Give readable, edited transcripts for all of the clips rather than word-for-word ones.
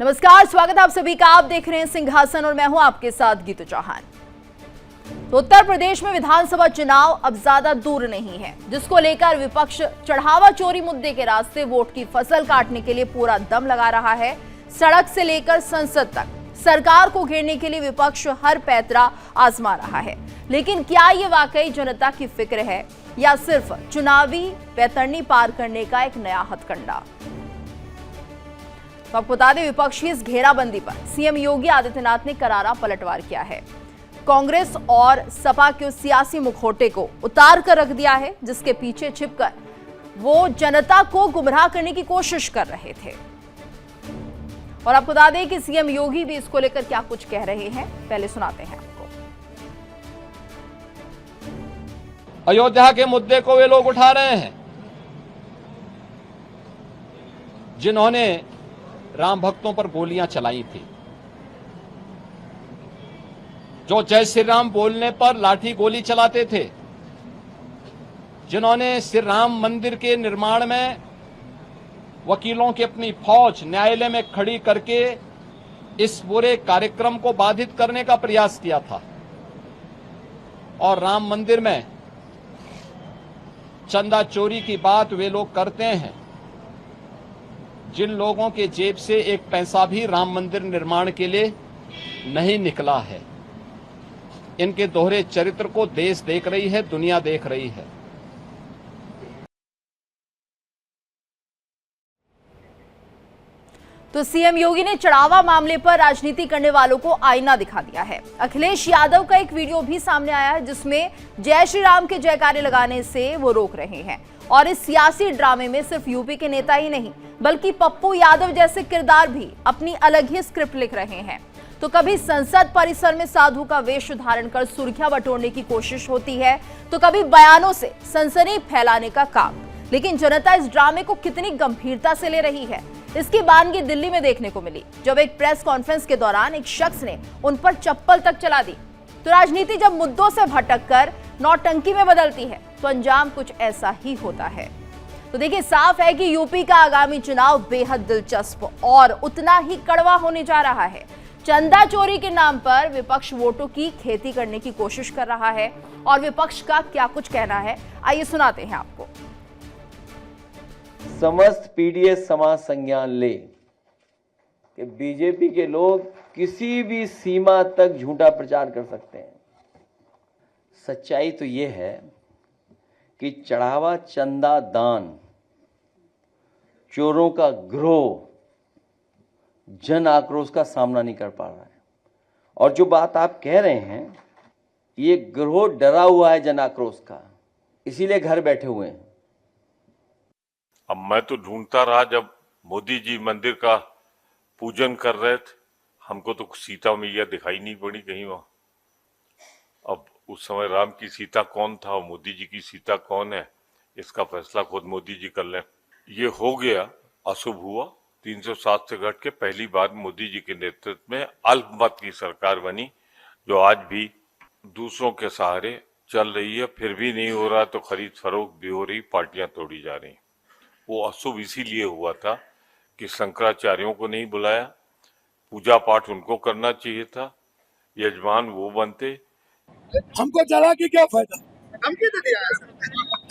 नमस्कार, स्वागत है आप सभी का। आप देख रहे हैं सिंहासन और मैं हूं आपके साथ गीतू चौहान। तो उत्तर प्रदेश में विधानसभा चुनाव अब ज्यादा दूर नहीं है, जिसको लेकर विपक्ष चढ़ावा चोरी मुद्दे के रास्ते वोट की फसल काटने के लिए पूरा दम लगा रहा है। सड़क से लेकर संसद तक सरकार को घेरने के लिए विपक्ष हर पैतरा आजमा रहा है। लेकिन क्या ये वाकई जनता की फिक्र है या सिर्फ चुनावी बैतरनी पार करने का एक नया हथकंडा? तो आपको बता दें, विपक्ष की इस घेराबंदी पर सीएम योगी आदित्यनाथ ने करारा पलटवार किया है। कांग्रेस और सपा के सियासी मुखौटे को उतार कर रख दिया है, जिसके पीछे छिपकर वो जनता को गुमराह करने की कोशिश कर रहे थे। और आपको बता दें कि सीएम योगी भी इसको लेकर क्या कुछ कह रहे हैं, पहले सुनाते हैं आपको। अयोध्या के मुद्दे को वे लोग उठा रहे हैं जिन्होंने राम भक्तों पर गोलियां चलाई थी, जो जय श्री राम बोलने पर लाठी गोली चलाते थे, जिन्होंने श्री राम मंदिर के निर्माण में वकीलों की अपनी फौज न्यायालय में खड़ी करके इस पूरे कार्यक्रम को बाधित करने का प्रयास किया था। और राम मंदिर में चंदा चोरी की बात वे लोग करते हैं जिन लोगों के जेब से एक पैसा भी राम मंदिर निर्माण के लिए नहीं निकला है। इनके दोहरे चरित्र को देश देख रही है, दुनिया देख रही है। तो सीएम योगी ने चढ़ावा मामले पर राजनीति करने वालों को आईना दिखा दिया है। अखिलेश यादव का एक वीडियो भी सामने आया है, जिसमें जय श्री राम के जयकारे लगाने से वो रोक रहे हैं। और इस सियासी ड्रामे में सिर्फ यूपी के नेता ही नहीं, बल्कि पप्पू यादव जैसे किरदार भी अपनी अलग ही स्क्रिप्ट लिख रहे हैं। तो कभी संसद परिसर में साधु का वेश धारण कर सुर्खियां बटोरने की कोशिश होती है, तो कभी बयानों से सनसनी फैलाने का काम। लेकिन जनता इस ड्रामे को कितनी गंभीरता से ले रही है, इसकी बानगी दिल्ली में देखने को मिली, जब एक प्रेस कॉन्फ्रेंस के दौरान एक शख्स ने उन पर चप्पल तक चला दी। तो राजनीति जब मुद्दों से भटककर नौटंकी में बदलती है, तो अंजाम कुछ ऐसा ही होता है। तो देखिए, साफ है कि यूपी का आगामी चुनाव बेहद दिलचस्प और उतना ही कड़वा होने जा रहा है। चंदा चोरी के नाम पर विपक्ष वोटों की खेती करने की कोशिश कर रहा है, और विपक्ष का क्या कुछ कहना है, आइए सुनाते हैं आपको। समस्त पीडीएस समाज संज्ञान ले कि बीजेपी के लोग किसी भी सीमा तक झूठा प्रचार कर सकते हैं। सच्चाई तो ये है कि चढ़ावा, चंदा, दान, चोरों का गिरोह जन आक्रोश का सामना नहीं कर पा रहा है। और जो बात आप कह रहे हैं, ये गिरोह डरा हुआ है जन आक्रोश का, इसीलिए घर बैठे हुए हैं। अब मैं तो ढूंढता रहा, जब मोदी जी मंदिर का पूजन कर रहे थे, हमको तो सीता मैया दिखाई नहीं पड़ी कहीं वहां। अब उस समय राम की सीता कौन था और मोदी जी की सीता कौन है, इसका फैसला खुद मोदी जी कर लें। ये हो गया, अशुभ हुआ। 307 से घट के पहली बार मोदी जी के नेतृत्व में अल्पमत की सरकार बनी, जो आज भी दूसरों के सहारे चल रही है। फिर भी नहीं हो रहा तो खरीद फरोख्त भी हो रही, पार्टियां तोड़ी जा रही। वो अशुभ इसीलिए हुआ था कि शंकराचार्यों को नहीं बुलाया, पूजा पाठ उनको करना चाहिए था, यजमान वो बनते। हमको चला कि क्या फायदा,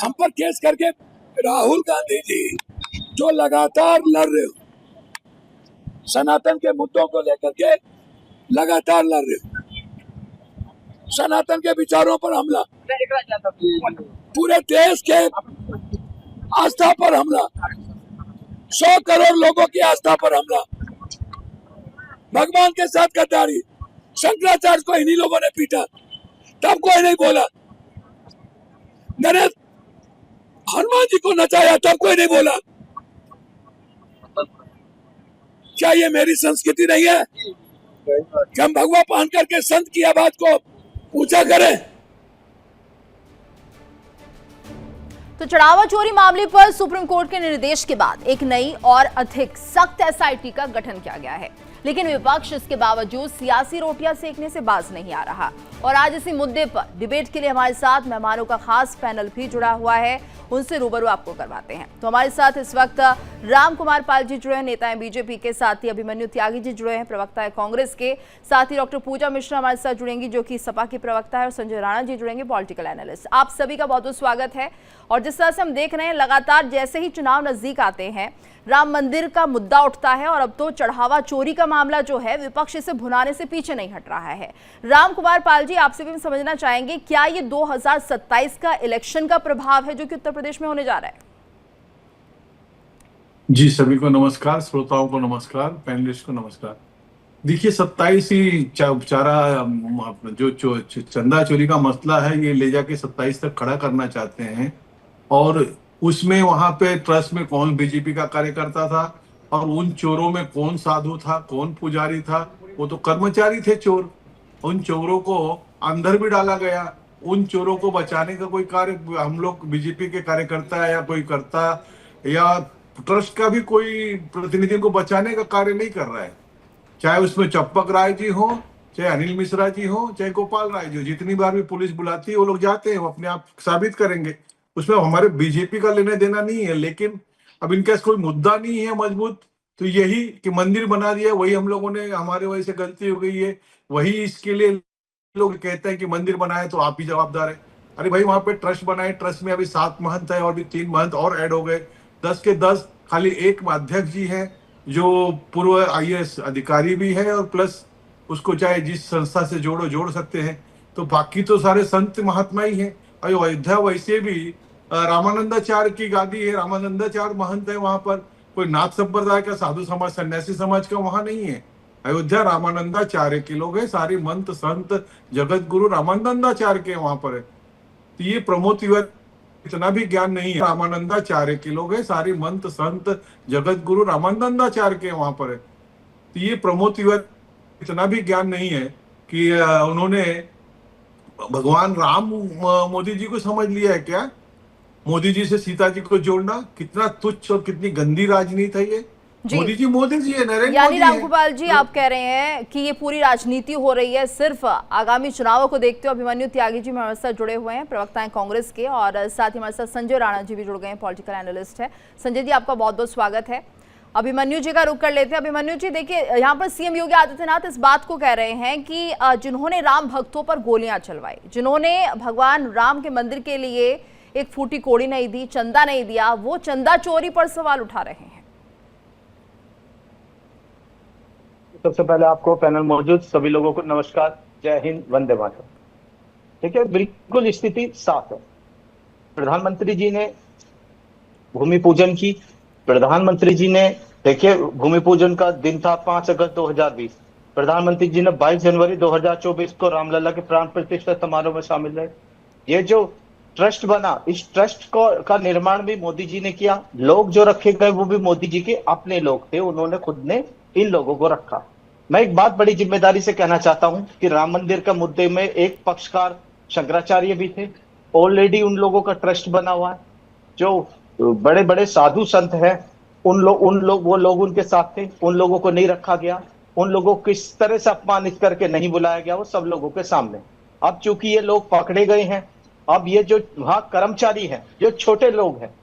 हम पर केस करके राहुल गांधी जी जो लगातार लड़ रहे हो, सनातन के मुद्दों को लेकर के लगातार लड़ रहे हो, सनातन के विचारों पर हमला, पूरे देश के आस्था पर हमला, 100 करोड़ लोगों की आस्था पर हमला, भगवान के साथ गद्दारी। शंकराचार्य को इन्हीं लोगों ने पीटा, तब कोई नहीं बोला। मैंने हनुमान जी को नचाया, तब कोई नहीं बोला। क्या ये मेरी संस्कृति नहीं है कि हम भगवा पहन करके संत की आवाज को ऊंचा करें? तो चढ़ावा चोरी मामले पर सुप्रीम कोर्ट के निर्देश के बाद एक नई और अधिक सख्त एसआईटी का गठन किया गया है। लेकिन विपक्ष इसके बावजूद सियासी रोटियां सेकने से बाज नहीं आ रहा। और आज इसी मुद्दे पर डिबेट के लिए हमारे साथ मेहमानों का खास पैनल भी जुड़ा हुआ है, उनसे रूबरू आपको करवाते हैं। तो हमारे साथ इस वक्त राम कुमार पाल जी जुड़े हैं, नेता हैं बीजेपी के, साथ ही अभिमन्यु त्यागी जी जुड़े हैं, प्रवक्ता है कांग्रेस के, साथ ही डॉक्टर पूजा मिश्रा हमारे साथ जुड़ेंगी जो कि सपा की प्रवक्ता है, और संजय राणा जी जुड़ेंगे, पॉलिटिकल एनालिस्ट। आप सभी का बहुत बहुत स्वागत है। और जिस तरह से हम देख रहे हैं, लगातार जैसे ही चुनाव नजदीक आते हैं राम मंदिर का मुद्दा उठता है, और अब तो चढ़ावा चोरी का मामला जो है विपक्ष इसे भुनाने से पीछे नहीं हट रहा है। राम कुमार पाल जी, आपसे भी हम समझना चाहेंगे, क्या ये 2027 का इलेक्शन का प्रभाव है जो कि उत्तर प्रदेश में होने जा रहा है? जी, सभी को नमस्कार, श्रोताओं को नमस्कार, पैनलिस्ट को नमस्कार। देखिए, 27 ही चारा जो चंदा चोरी का मसला है, ये ले जाके 27 तक खड़ा करना चाहते हैं। और उसमें वहां पे ट्रस्ट में कौन बीजेपी का कार्यकर्ता था, और उन चोरों में कौन साधु था, कौन पुजारी था, वो तो कर्मचारी थे चोर। उन चोरों को अंदर भी डाला गया। उन चोरों को बचाने का कोई कार्य हम लोग बीजेपी के कार्यकर्ता या कोई करता, या ट्रस्ट का भी कोई प्रतिनिधि को बचाने का कार्य नहीं कर रहा है। चाहे उसमें चंपक राय जी हो, चाहे अनिल मिश्रा जी हो, चाहे गोपाल राय जी हो, जितनी बार भी पुलिस बुलाती है वो लोग जाते हैं, वो अपने आप साबित करेंगे। उसमें हमारे बीजेपी का लेना देना नहीं है। लेकिन अब इनका कोई मुद्दा नहीं है मजबूत, तो यही कि मंदिर बना दिया, वही हम लोगों ने, हमारे वजह से गलती हो गई है, वही इसके लिए लोग कहते हैं कि मंदिर बनाए तो आप भी जवाबदार है। अरे भाई, वहां पे ट्रस्ट बनाए, ट्रस्ट में अभी 7 महंत है और भी 3 महंत और ऐड हो गए, 10 के 10। खाली एक अध्यक्ष जी है जो पूर्व IAS अधिकारी भी है, और प्लस उसको चाहे जिस संस्था से जोड़ सकते हैं, तो बाकी तो सारे संत महात्मा ही हैं। अयोध्या वैसे भी रामानंदाचार्य की गादी है, रामानंदाचार्य महंत है वहां पर, कोई नाथ संप्रदाय का, साधु समाज, सन्यासी समाज का वहां नहीं है। अयोध्या रामानंदाचार्य के लोग है, सारी मंत संत जगत गुरु रामानंदाचार्य के वहां पर है। तो ये प्रमोद तिवारी इतना भी ज्ञान नहीं है, रामानंदाचार्य के लोग है, सारी मंत संत जगत गुरु रामानंदाचार्य के वहां पर है। तो ये प्रमोद तिवारी इतना भी ज्ञान नहीं है कि उन्होंने भगवान राम मोदी जी को समझ लिया है क्या? मोदी जी से सीता जी को जोड़ना कितना तुच्छ और कितनी गंदी राजनीति है ये। मोदी जी है, नरेंद्र मोदी। यानी रामगोपाल जी, आप कह रहे हैं कि ये पूरी राजनीति हो रही है सिर्फ आगामी चुनावों को देखते हुए। अभिमन्यु त्यागी जी हमारे साथ जुड़े हुए हैं, प्रवक्ता हैं कांग्रेस के, और साथ ही हमारे साथ संजय राणा जी भी जुड़ गए हैं, पॉलिटिकल एनालिस्ट है। संजय जी, आपका बहुत बहुत स्वागत है। अभिमन्यु जी का रुख कर लेते हैं। अभिमन्यु जी, देखिए, यहाँ पर सीएम योगी आदित्यनाथ इस बात को कह रहे हैं कि जिन्होंने राम भक्तों पर गोलियां चलवाई, जिन्होंने भगवान राम के मंदिर के लिए एक फूटी कोड़ी नहीं दी, चंदा नहीं दिया, वो चंदा चोरी पर सवाल उठा रहे हैं। सबसे पहले आपको पैनल मौजूद सभी लोगों को नमस्कार, जय हिंद, वंदे मातरम। ठीक है, बिल्कुल स्थिति साफ है। प्रधानमंत्री जी ने भूमि पूजन की। प्रधानमंत्री जी ने, देखिए, भूमि पूजन का दिन था 5 अगस्त 2020। प्रधानमंत्री जी ने 22 जनवरी 2024 को रामलला के प्राण प्रतिष्ठा समारोह में शामिल रहे। ये जो ट्रस्ट बना, इस ट्रस्ट का निर्माण भी मोदी जी ने किया। लोग जो रखे गए वो भी मोदी जी के अपने लोग थे, उन्होंने खुद ने इन लोगों को रखा। मैं एक बात बड़ी जिम्मेदारी से कहना चाहता हूं कि राम मंदिर का मुद्दे में एक पक्षकार शंकराचार्य भी थे। ऑलरेडी उन लोगों का ट्रस्ट बना हुआ है, जो बड़े बड़े साधु संत हैं, वो लोग उनके साथ थे। उन लोगों को नहीं रखा गया, उन लोगों को किस तरह से अपमानित करके नहीं बुलाया गया, वो सब लोगों के सामने। अब चूंकि ये लोग पकड़े गए हैं, अब ये जो वहां कर्मचारी हैं, जो छोटे लोग हैं,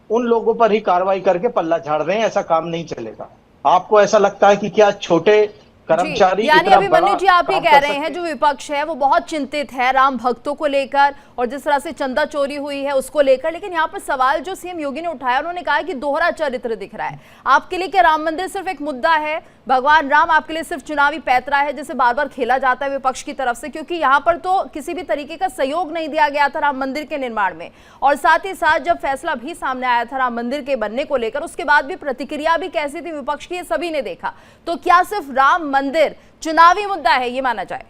उन लोगों पर ही कार्रवाई करके पल्ला झाड़ रहे हैं। ऐसा काम नहीं चलेगा। आपको ऐसा लगता है कि क्या छोटे कर्मचारी, यानी अभिमन्यु जी, आप ये कह रहे हैं जो विपक्ष है वो बहुत चिंतित है राम भक्तों को लेकर, और जिस तरह से चंदा चोरी हुई है उसको लेकर। लेकिन यहाँ पर सवाल जो सीएम योगी ने उठाया, उन्होंने कहा कि दोहरा चरित्र दिख रहा है। आपके लिए क्या राम मंदिर सिर्फ एक मुद्दा है, भगवान राम आपके लिए सिर्फ चुनावी पैतरा है जिसे बार बार खेला जाता है विपक्ष की तरफ से? क्योंकि यहाँ पर तो किसी भी तरीके का सहयोग नहीं दिया गया था राम मंदिर के निर्माण में, और साथ ही साथ जब फैसला भी सामने आया था राम मंदिर के बनने को लेकर, उसके बाद भी प्रतिक्रिया भी कैसी थी विपक्ष की, ये सभी ने देखा। तो क्या सिर्फ राम मंदिर चुनावी मुद्दा है, ये माना जाए?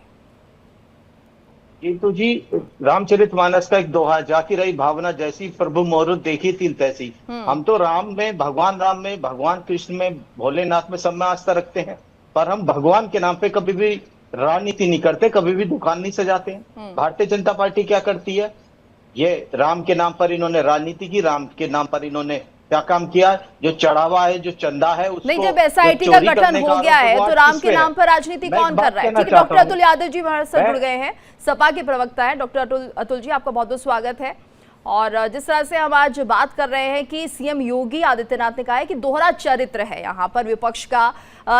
ये तो जी रामचरितमानस का एक दोहा, जाकी रही भावना जैसी, प्रभु मोर देखी तीन तैसी। हम तो राम में, भगवान कृष्ण में, भोलेनाथ में, सब में आस्था रखते हैं, पर हम भगवान के नाम पे कभी भी राजनीति नहीं करते, कभी भी दुकान नहीं सजाते हैं। भारतीय जनता पार्टी क्या करती है, ये राम के नाम पर इन्होंने राजनीति की, राम के नाम पर इन्होंने क्या काम किया? जो चढ़ावा है, जो चंदा है, उसको नहीं, जब एसआईटी का गठन हो गया है तो राम के नाम पर राजनीति कौन कर रहा है? ठीक है, डॉक्टर अतुल यादव जी हमारे साथ जुड़ गए हैं, सपा के प्रवक्ता है। डॉक्टर अतुल जी, आपका बहुत बहुत स्वागत है। और जिस तरह से हम आज बात कर रहे हैं कि सीएम योगी आदित्यनाथ ने कहा है कि दोहरा चरित्र है यहाँ पर विपक्ष का।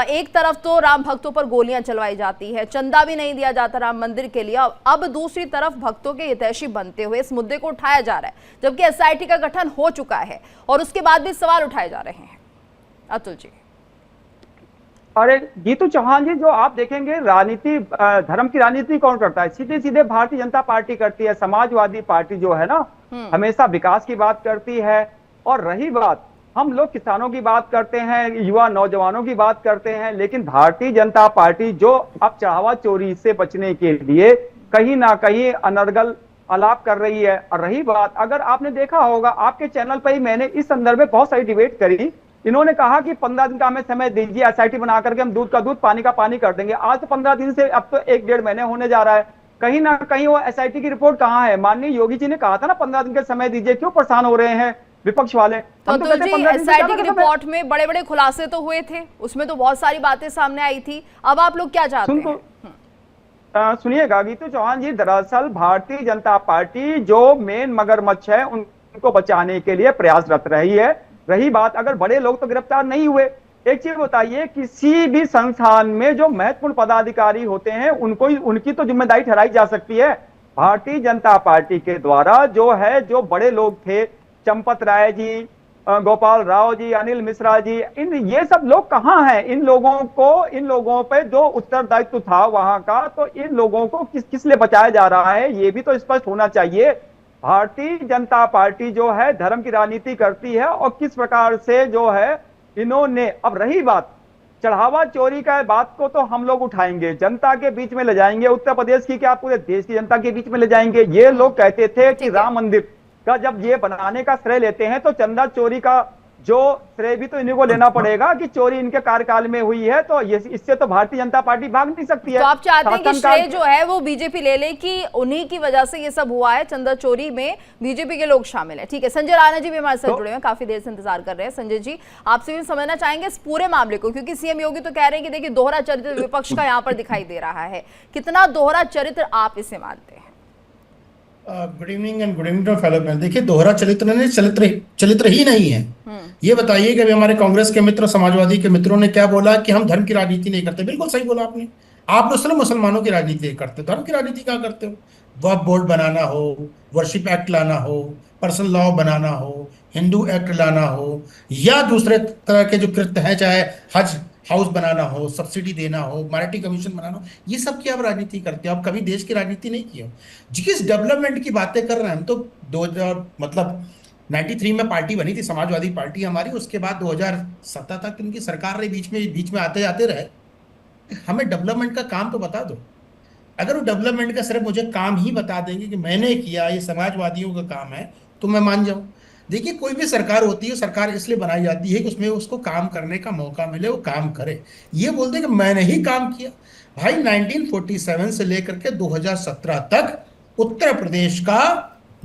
एक तरफ तो राम भक्तों पर गोलियां चलवाई जाती है, चंदा भी नहीं दिया जाता राम मंदिर के लिए, अब दूसरी तरफ भक्तों के हितैषी बनते हुए इस मुद्दे को उठाया जा रहा है, जबकि एसआईटी का गठन हो चुका है और उसके बाद भी सवाल उठाए जा रहे हैं। अतुल जी। अरे जीतू चौहान जी, जो आप देखेंगे राजनीति, धर्म की राजनीति कौन करता है? सीधे सीधे भारतीय जनता पार्टी करती है। समाजवादी पार्टी जो है ना, हमेशा विकास की बात करती है। और रही बात, हम लोग किसानों की बात करते हैं, युवा नौजवानों की बात करते हैं, लेकिन भारतीय जनता पार्टी जो अब चढ़ावा चोरी से बचने के लिए कहीं ना कहीं अनर्गल आलाप कर रही है। और रही बात, अगर आपने देखा होगा आपके चैनल पर ही मैंने इस संदर्भ में बहुत सारी डिबेट करी। इन्होंने कहा कि 15 दिन का हमें समय दीजिए, एसआईटी बना करके हम दूध का दूध पानी का पानी कर देंगे। आज तो 15 दिन से अब तो 1-1.5 महीने होने जा रहा है। कहीं ना कहीं वो एसआईटी की रिपोर्ट कहाँ है? माननीय योगी जी ने कहा था ना 15 दिन का समय दीजिए, क्यों परेशान हो रहे हैं विपक्ष वाले? तो अतुल जी, एसआईटी की रिपोर्ट में बड़े बड़े खुलासे तो हुए थे, उसमें तो बहुत सारी बातें सामने आई थी। अब आप लोग क्या चाहते हैं? सुनिएगा गीतू चौहान जी, दरअसल भारतीय जनता पार्टी जो मेन मगरमच्छ है उनको बचाने के लिए प्रयासरत रही है। रही बात, अगर बड़े लोग तो गिरफ्तार नहीं हुए, एक चीज बताइए, किसी भी संस्थान में जो महत्वपूर्ण पदाधिकारी होते हैं उनको उनकी तो जिम्मेदारी ठहराई जा सकती है। भारतीय जनता पार्टी के द्वारा जो है, जो बड़े लोग थे, चंपत राय जी, गोपाल राव जी, अनिल मिश्रा जी, ये सब लोग कहाँ हैं? इन लोगों पे जो उत्तरदायित्व था वहां का, तो इन लोगों को किस लिए बचाया जा रहा है, ये भी तो स्पष्ट होना चाहिए। भारतीय जनता पार्टी जो है धर्म की राजनीति करती है और किस प्रकार से जो है इन्होंने। अब रही बात चढ़ावा चोरी का, बात को तो हम लोग उठाएंगे, जनता के बीच में ले जाएंगे, उत्तर प्रदेश की क्या पूरे देश की जनता के बीच में ले जाएंगे। ये लोग कहते थे कि राम मंदिर का जब ये बनाने का श्रेय लेते हैं तो चंदा चोरी का जो श्रेय भी तो इन्हीं को लेना पड़ेगा कि चोरी इनके कार्यकाल में हुई है। तो इससे तो भारतीय जनता पार्टी भाग नहीं सकती है। तो आप चाहते हैं कि श्रेय जो है वो बीजेपी ले ले कि उन्हीं की वजह से ये सब हुआ है, चंदा चोरी में बीजेपी के लोग शामिल है? ठीक है, संजय राणा जी भी हमारे साथ जुड़े हैं, काफी देर से इंतजार कर रहे हैं। संजय जी, आपसे भी समझना चाहेंगे इस पूरे मामले को, क्योंकि सीएम योगी तो कह रहे हैं कि देखिए दोहरा चरित्र विपक्ष का यहाँ पर दिखाई दे रहा है, कितना दोहरा चरित्र आप इसे मानते हैं? Good evening and good evening to fellow panel. देखिए, दोहरा चरित्र नहीं, चरित्र ही नहीं है। ये बताइए कि अभी हमारे कांग्रेस के मित्र, समाजवादी के मित्रों ने क्या बोला कि हम धर्म की राजनीति नहीं करते। बिल्कुल सही बोला आपने। आप लोग सिर्फ मुसलमानों की राजनीति करते हो, धर्म की राजनीति क्या करते हो? वक्फ बोर्ड बनाना हो, वर्शिप एक्ट लाना हो, पर्सनल लॉ बनाना हो, हिंदू एक्ट लाना हो, या दूसरे तरह के जो कृत्य हैं, चाहे हज हाउस बनाना हो, सब्सिडी देना हो, माइनॉरिटी कमीशन बनाना हो, ये सब की आप राजनीति करते हो। आप कभी देश की राजनीति नहीं की हो। जिस डेवलपमेंट की बातें कर रहे हैं हम, तो 93 में पार्टी बनी थी, समाजवादी पार्टी हमारी। उसके बाद 2017 तक उनकी सरकार रही, बीच में आते जाते रहे। हमें डेवलपमेंट का काम तो बता दो। अगर वो डेवलपमेंट का सिर्फ मुझे काम ही बता देंगे कि मैंने किया, ये समाजवादियों का काम है, तो मैं मान जाऊं। देखिए, कोई भी सरकार होती है, सरकार इसलिए बनाई जाती है कि उसमें उसको काम करने का मौका मिले, वो काम करे। ये बोलते कि मैंने ही काम किया। भाई 1947 से लेकर के 2017 तक उत्तर प्रदेश का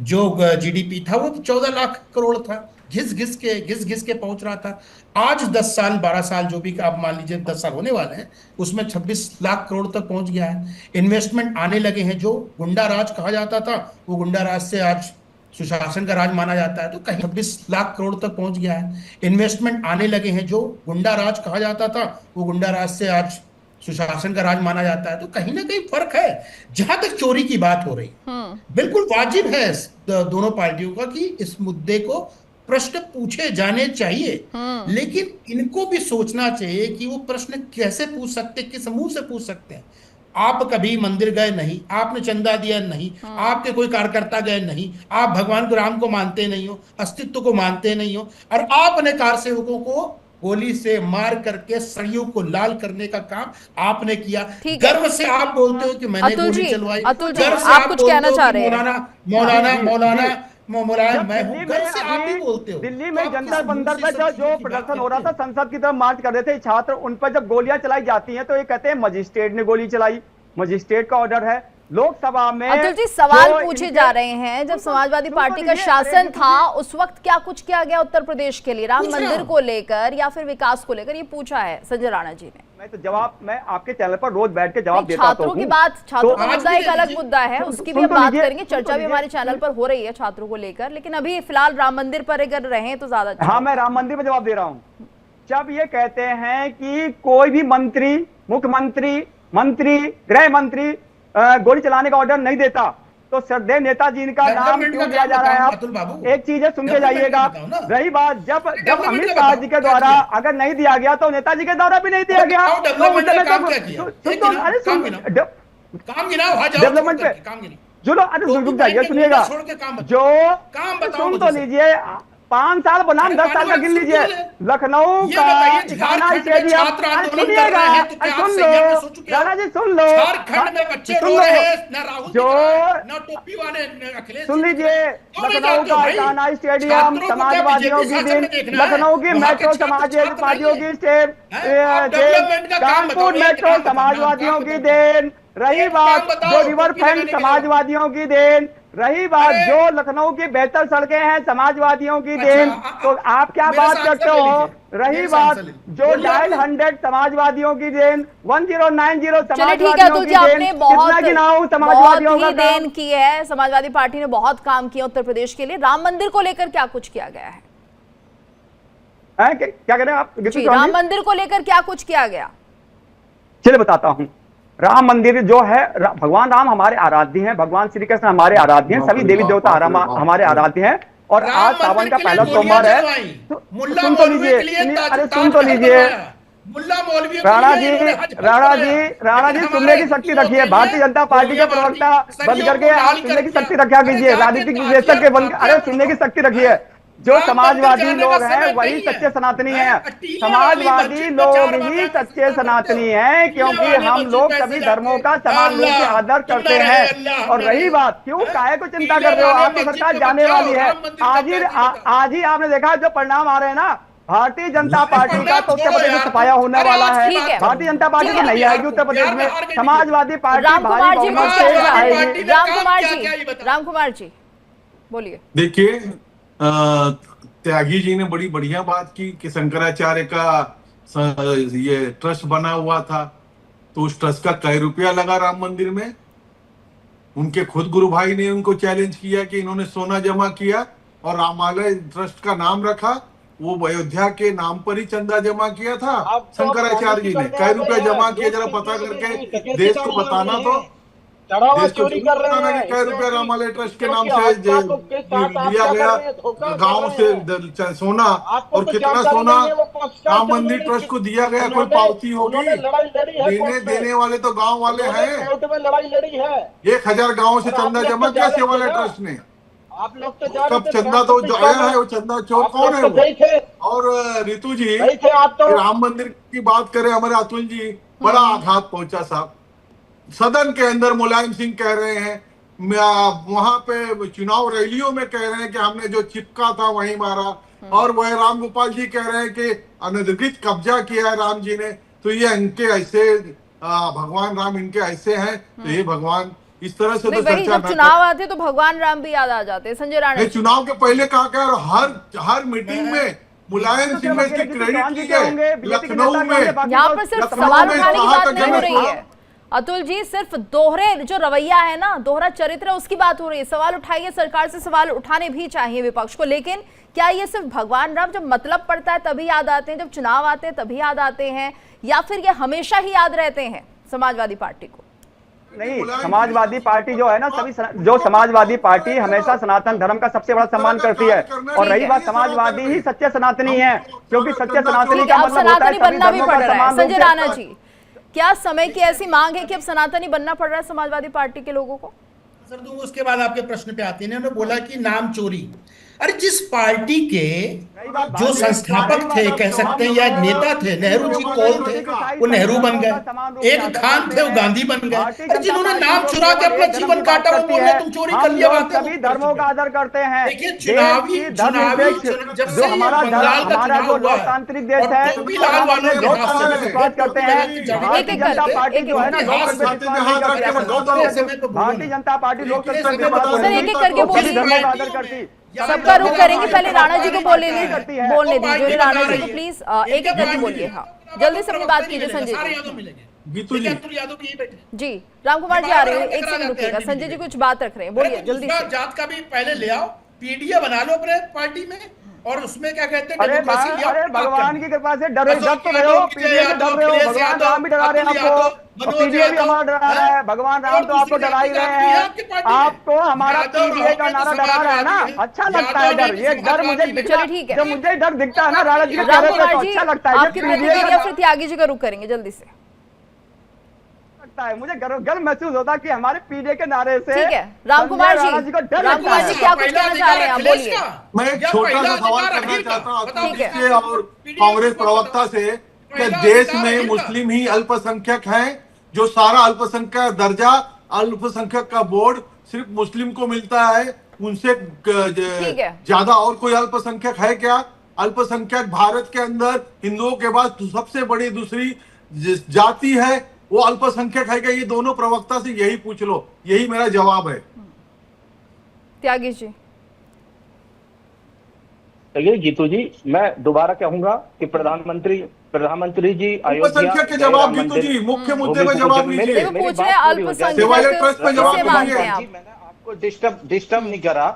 जो जीडीपी था वो 14 लाख करोड़ था। घिस घिस के पहुंच रहा था। आज 10 साल 12 साल जो भी आप मान लीजिए 10 साल होने वाले हैं, उसमें 26 लाख करोड़ तक पहुंच गया है। इन्वेस्टमेंट आने लगे हैं। जो गुंडा राज कहा जाता था, वो गुंडा राज से आज सुशासन का राज माना जाता है। तो कहीं 26 लाख करोड़ तक पहुंच गया है। इन्वेस्टमेंट आने लगे हैं। जो गुंडा राज कहा जाता था, वो गुंडा राज से आज सुशासन का राज माना जाता है। तो कहीं ना कहीं फर्क है। जहां तक चोरी की बात हो रही, बिल्कुल वाजिब है दोनों पार्टियों का कि इस मुद्दे को प्रश्न पूछे जाने चाहिए, लेकिन इनको भी सोचना चाहिए कि वो प्रश्न कैसे पूछ सकते, किस मुंह से पूछ सकते हैं। आप कभी मंदिर गए नहीं, आपने चंदा दिया नहीं, आपके कोई कार्यकर्ता गए नहीं, आप भगवान को राम को मानते नहीं हो, अस्तित्व को मानते नहीं हो, और आपने कार सेवकों को गोली से मार करके सड़ियों को लाल करने का काम आपने किया। गर्व से आप बोलते हो कि मैंने गोली चलवाई। गर्व से आप कुछ कहना चाह रहे हैं? मौलाना मैं हूं। गर्व से आप भी बोलते हो। दिल्ली में जंतर मंतर पर जो प्रदर्शन हो रहा था, संसद की तरफ मार्च कर रहे थे छात्र, उन पर जब गोलियां चलाई जाती हैं तो ये कहते हैं मजिस्ट्रेट ने गोली चलाई, मजिस्ट्रेट का ऑर्डर है। लोकसभा में अतुल जी, सवाल जो पूछे इनके- जा रहे हैं, जब समाजवादी पार्टी का लीजिए, शासन अरे था उस वक्त क्या कुछ किया गया उत्तर प्रदेश के लिए, राम पूछ रहा मंदिर हूं। को लेकर या फिर विकास को लेकर, ये पूछा है संजय राणा जी ने। मैं तो जवाब, मैं आपके चैनल पर रोज बैठ के जवाब नहीं, देता तो छात्रों की हूं। बात, छात्रों का आज मुद्दा भी एक दे अलग दीजिए। मुद्दा है, उसकी भी सुन हम तो बात लीजिए, करेंगे, सुन तो चर्चा भी लीजिए। हमारे चैनल पर हो रही है छात्रों को लेकर, लेकिन अभी फिलहाल राम मंदिर पर अगर रहे तो ज्यादा अच्छा हाँ, होगा। मैं राम मंदिर में जवाब दे रहा हूं। जब ये कहते हैं कि कोई भी मंत्री, मुख्यमंत्री, मंत्री, गृह मंत्री गोली चलाने का ऑर्डर नहीं देता, तो श्रद्धेय नेताजी का नाम डेवलपमेंट क्यों का लिया काम जा रहा है? बताओ आप अतुल बाबू। एक चीज है, सुन के डेवलपमेंट जाइएगा। का बताओ ना। रही बात, जब डेवलपमेंट अमित का शाह बताओ, जी के क्या द्वारा किया? अगर नहीं दिया गया तो नेताजी के द्वारा भी नहीं दिया गया। बताओ, डेवलपमेंट का काम क्या किया? एक गिनाओ, अरे काम सुन, गिनाओ। काम गिनाओ, वहां जाओ, डेवलपमेंट छोड़ पे करके काम गिनाओ। जो लोग, अरे टोपी रुक जाइए, पहन के सुनिएगा। घूमना छोड़ के काम बताओ। जो काम बताओ सुन मुझे तो सर। लीजिए, 5 साल बनाम अरे 10 साल का मानो गिन सुन लीजिए। तो ले। लखनऊ ये का बताइए, इकाना झारखंड में स्टेडियम, छात्र अरे आंदोलन कर सुनिएगा, रहे हैं, तो अरे क्या आप सुन संयम लो, से सो चुके हो? राणा जी सुन लो, झारखंड में बच्चे सुन रो लो, रहे हैं, ना राहुल जो ना टोपी वाले, ना अखिलेश सुन जी दिख रहे लीजिए, हैं। क्यों नहीं लखनऊ जानते हो का भाई? इकाना स्टेडियम, छात्रों को क्या समाजवादियों बीजेपी की शासन में दिन, देखना है? लखनऊ की वहाँ के मेट्रो छात्र समाजवादियों बनाइए। की स्टेट, आप डेवलपमेंट का काम बताओ, कानपुर एक मेट्रो काम बताओ, समाजवादियों काम की बताओ। देन। रही एक बात काम बताओ, जो रिवर टोपी फ्रंट लगाने के समाजवादियों की देन, रही बात अरे! जो लखनऊ की बेहतर सड़कें हैं समाजवादियों की अच्छा, देन, तो आप क्या मेरे बात से करते आंसर ले हो? लीजिए। रही मेरे से बात आंसर ले लीजिए। जो बोलिए डायल आप। 100 समाजवादियों की देन, 1090 चलिए ठीक है समाजवादियों अतुल की जी, देन, आपने कितना गिनाऊं समाजवादियों का ही काम? देन की है, समाजवादी पार्टी ने बहुत काम किया उत्तर प्रदेश के लिए। राम मंदिर को लेकर क्या कुछ किया गया है? क्या कह रहे हैं आप? जी, राम मंदिर को लेकर क्या कुछ किया गया? चलिए बताता हूं। राम मंदिर जो है, भगवान राम हमारे आराध्य हैं, भगवान श्री कृष्ण हमारे आराध्य हैं, सभी देवी देवता हमारे आराध्य हैं। और आज सावन का पहला सोमवार है। सुन तो लीजिए, अरे सुन तो लीजिए, राणा जी सुनने की शक्ति रखिए। भारतीय जनता पार्टी के प्रवक्ता बंद करके आप सुनने की शक्ति रखा कीजिए। राजनीतिक विश्लेषक के बंद, अरे सुनने की शक्ति रखिए। जो समाजवादी लोग हैं वही सच्चे सनातनी हैं। समाजवादी लोग ही सच्चे सनातनी हैं, क्योंकि हम लोग सभी धर्मों का समान रूप से आदर करते हैं। और रही बात, क्यों काहे को चिंता कर रहे हो? आपकी सरकार जाने वाली है। आज ही आपने देखा जो परिणाम आ रहे हैं ना, भारतीय जनता पार्टी का तो उत्तर प्रदेश में सफाया होने वाला ठीक है। है। भारतीय जनता पार्टी तो नहीं आएगी उत्तर प्रदेश में, समाजवादी पार्टी राम कुमार जी भारी कुछ बहुमत से कहना है। आएगी। राम कुमार जी बोलिए। देखिए, त्यागी जी ने बड़ी बढ़िया बात की कि शंकराचार्य का ये ट्रस्ट बना हुआ था, तो उस ट्रस्ट का कई रुपया लगा राम मंदिर में। उनके खुद गुरु भाई ने उनको चैलेंज किया कि इन्होंने सोना जमा किया और रामालय ट्रस्ट का नाम रखा, वो अयोध्या के नाम पर ही चंदा जमा किया था। शंकराचार्य जी ने कई रुपए जमा किए, जरा पता करके देश को बताना, तो देश को बताना कि कई रुपए रामालय ट्रस्ट के नाम से लिया गया गांव से सोना, और कितना सोना राम मंदिर ट्रस्ट को दिया गया, कोई पावती होगी? देने वाले तो गांव वाले हैं। 1000 गांव से चंदा जमा किया शिवालय ट्रस्ट ने। आप लोग तो कब चंदा तो जो आया है, वो चंदा चोर कौन है वो? और रितु जी, राम मंदिर की बात करें, हमारे अतुल जी, बड़ा आघात पहुंचा साहब। सदन के अंदर मुलायम सिंह कह रहे हैं, वहां पे चुनाव रैलियों में कह रहे हैं कि हमने जो चिपका था वहीं मारा, और वह राम गोपाल जी कह रहे हैं कि अनधिकृत कब्जा किया है राम जी ने। तो ये इनके ऐसे भगवान राम इनके ऐसे हैं, तो ये भगवान इस तरह से तो वही जब चुनाव आते तो भगवान राम भी याद आ जाते हैं। संजय राणा, चुनाव के पहले कहा क्या, हर मीटिंग में मुलायम सिंह ने इसके क्रेडिट लिए। लखनऊ में यहाँ पर सिर्फ सवाल उठाने की बात नहीं हो रही है अतुल जी, सिर्फ दोहरे जो रवैया है ना, दोहरा चरित्र है, उसकी बात हो रही है। सवाल उठाइए, सरकार से सवाल उठाने भी चाहिए विपक्ष को, लेकिन क्या ये सिर्फ भगवान राम जब मतलब पड़ता है तभी याद आते हैं, जब चुनाव आते हैं तभी याद आते हैं, या फिर ये हमेशा ही याद रहते हैं समाजवादी पार्टी को? नहीं, समाजवादी पार्टी जो है ना, जो समाजवादी पार्टी हमेशा सनातन धर्म का सबसे बड़ा सम्मान करती है। और रही बात, समाजवादी ही सच्चे सनातनी है, क्योंकि सच्चे सनातनी का मतलब होता है सभी धर्मों का सम्मान। संजय राणा जी, क्या समय की ऐसी मांग है कि अब सनातनी बनना पड़ रहा है समाजवादी पार्टी के लोगों को? सर दूं, उसके बाद आपके प्रश्न पे आते हैं। उन्होंने बोला कि नाम चोरी, अरे जिस पार्टी के जो संस्थापक थे, कह सकते हैं, या नेता थे, नेहरू जी कौन थे? वो नेहरू बन गए। एक खान थे, वो गांधी बन गए। अरे जिन्होंने नाम चुरा के अपना जीवन काटा, वो बोल रहे तुम चोरी कर लिया। सभी धर्मों का आदर करते हैं। देखिए चुनावी जब से हमारा जो लोकतांत्रिक देश है, लाल वालों के हाथ से बात करते हैं। भारतीय जनता पार्टी जो है ना, भारतीय जनता पार्टी लोकतंत्र एक एक करके बोलिए, धर्मों का आदर करती। सबका रुख करेंगे। पहले राणा जी को बोलने दीजिए। राणा जी को प्लीज एक एक करके बोलिए। हाँ, जल्दी से अपनी बात कीजिए। संजय जी, गीतू जी, जी राम कुमार जी आ रहे हैं, एक सेकंड रुकिएगा। संजय जी कुछ बात रख रहे हैं, बोलिए जल्दी से। जात का भी पहले ले आओ, पीडीए बना लो अपने पार्टी में, और उसमें क्या कहते हैं, अरे भगवान की कृपा से डर तो रहे हो, पीडीए से डर रहे हो। भगवान राम भी डरा रहे हैं आपको, पीडीए भी हमारा डरा रहा है। भगवान राम तो आपको डरा ही रहे हैं। आपको हमारा पीडीए का नारा डरा रहा है ना, अच्छा लगता है डर। ये डर मुझे, चलिए ठीक है, जब मुझे डर दिखता है ना राणा जी के राम चेहरे पे, कुमार तो जी अच्छा लगता है। आपकी प्रतिक्रिया, फिर त्यागी जी का रुख करेंगे जल्दी से। मुझे गर्व महसूस होता कि हमारे पीडीए के नारे से। ठीक है राम कुमार जी, राम कुमार जी क्या कुछ कहना चाह रहे हैं, आप बोलिए। मैं एक छोटा सा सवाल करना चाहता हूँ ठीक है। आपसे और कांग्रेस प्रवक्ता से कि देश में मुस्लिम ही अल्पसंख्यक हैं, जो सारा अल्पसंख्यक दर्जा, अल्पसंख्यक का बोर्ड सिर्फ मुस्लिम को मिलता है, उनसे ज्यादा और कोई अल्पसंख्यक है क्या? अल्पसंख्यक भारत के अंदर हिंदुओं के बाद सबसे बड़ी दूसरी जाति है, वो अल्पसंख्यक है क्या? ये दोनों प्रवक्ता से यही पूछ लो, यही मेरा जवाब है। त्यागी जी, देखिए गीतू जी, मैं दोबारा कहूंगा कि प्रधानमंत्री जी अल्पसंख्यक के जवाब, गीतू जी मुख्य मुद्दे पे जवाब लीजिए। मैंने आपको डिस्टर्ब नहीं करा।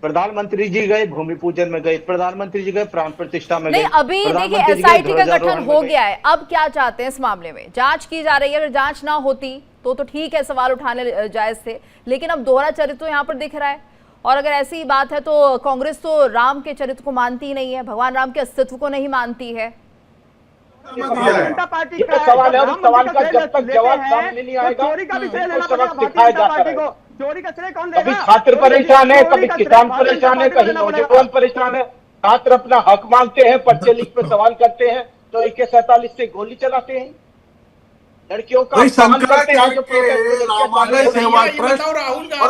प्रधानमंत्री जी गए, भूमि पूजन में गए, प्रधानमंत्री जी गए, प्राण प्रतिष्ठा में गए। नहीं, अभी देखिए एसआईटी का गठन हो गया है, अब क्या चाहते हैं इस मामले में? जांच की जा रही है, अगर जांच ना होती तो ठीक है, सवाल उठाने जायज थे, लेकिन अब दोहरा चरित्र तो यहाँ पर दिख रहा है। और अगर ऐसी बात है तो कांग्रेस तो राम के चरित्र को मानती ही नहीं है, भगवान राम के अस्तित्व को नहीं मानती है। जनता पार्टी का सवाल है, सवाल का जब तक जवाब सामने नहीं आएगा, चोरी का भी श्रेय लेना पड़ेगा भारतीय जनता पार्टी को। चोरी का श्रेय कौन देगा? कभी छात्र परेशान है, कभी किसान परेशान है, कहीं नौजवान परेशान है। छात्र अपना हक मांगते हैं, पर्चे लिख पे सवाल करते हैं तो AK-47 से गोली चलाते हैं। लड़कियों का रामालय सेवा ट्रस्ट और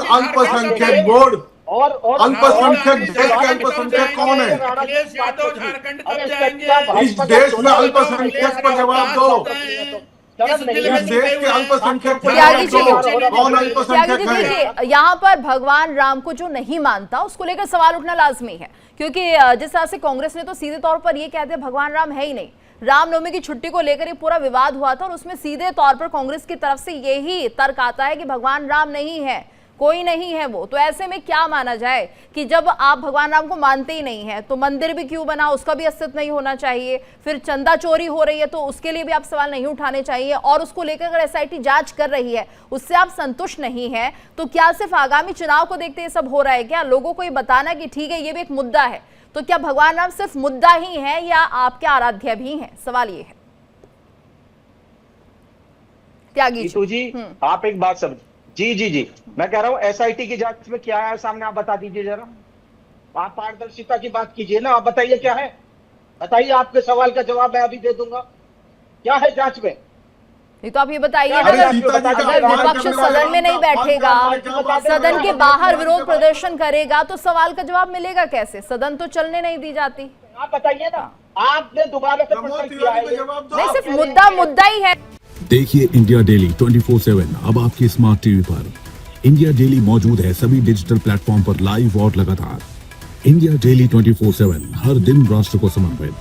अल्पसंख्यक बोर्ड और अल्पसंख्यक देश के अल्पसंख्यक कौन है? अखिलेश यादव झारखंड कब जाएंगे? इस देश में अल्पसंख्यक पर जवाब दो। इस देश के अल्पसंख्यक कौन अल्पसंख्यक है? यहाँ पर भगवान राम को जो नहीं मानता उसको लेकर सवाल उठना लाजमी है, क्योंकि जिस तरह से कांग्रेस ने तो सीधे तौर पर ये कहते हैं भगवान राम है ही नहीं। रामनवमी की छुट्टी को लेकर ये पूरा विवाद हुआ था और उसमें सीधे तौर पर कांग्रेस की तरफ से यही तर्क आता है कि भगवान राम नहीं है, कोई नहीं है वो। तो ऐसे में क्या माना जाए कि जब आप भगवान राम को मानते ही नहीं है तो मंदिर भी क्यों बना, उसका भी अस्तित्व नहीं होना चाहिए। फिर चंदा चोरी हो रही है तो उसके लिए भी आप सवाल नहीं उठाने चाहिए। और उसको लेकर अगर एसआईटी जांच कर रही है उससे आप संतुष्ट नहीं है तो क्या सिर्फ आगामी चुनाव को देखते ये सब हो रहा है क्या? लोगों को ये बताना कि ठीक है ये भी एक मुद्दा है, तो क्या भगवान राम सिर्फ मुद्दा ही है या आपके आराध्य भी हैं? सवाल ये है। त्यागी जी, आप एक बात समझ। जी, मैं कह रहा हूं एसआईटी की जांच में क्या है सामने, आप बता दीजिए जरा। आप पारदर्शिता की बात कीजिए ना, आप बताइए क्या है, बताइए। आपके सवाल का जवाब मैं अभी दे दूंगा, क्या है जांच में? ये तो आप ये बताइए, अगर विपक्ष सदन में नहीं बैठेगा, सदन के बाहर विरोध प्रदर्शन करेगा तो सवाल का जवाब मिलेगा कैसे? सदन तो चलने नहीं दी जाती। आप बताइए ना, आपने दोबारा से प्रश्न किया है। नहीं, सिर्फ मुद्दा ही है। देखिए इंडिया डेली 24/7 अब आपकी स्मार्ट टीवी पर। इंडिया डेली मौजूद है सभी डिजिटल प्लेटफॉर्म पर लाइव और लगातार। इंडिया डेली 24/7 हर दिन राष्ट्र को समर्पित।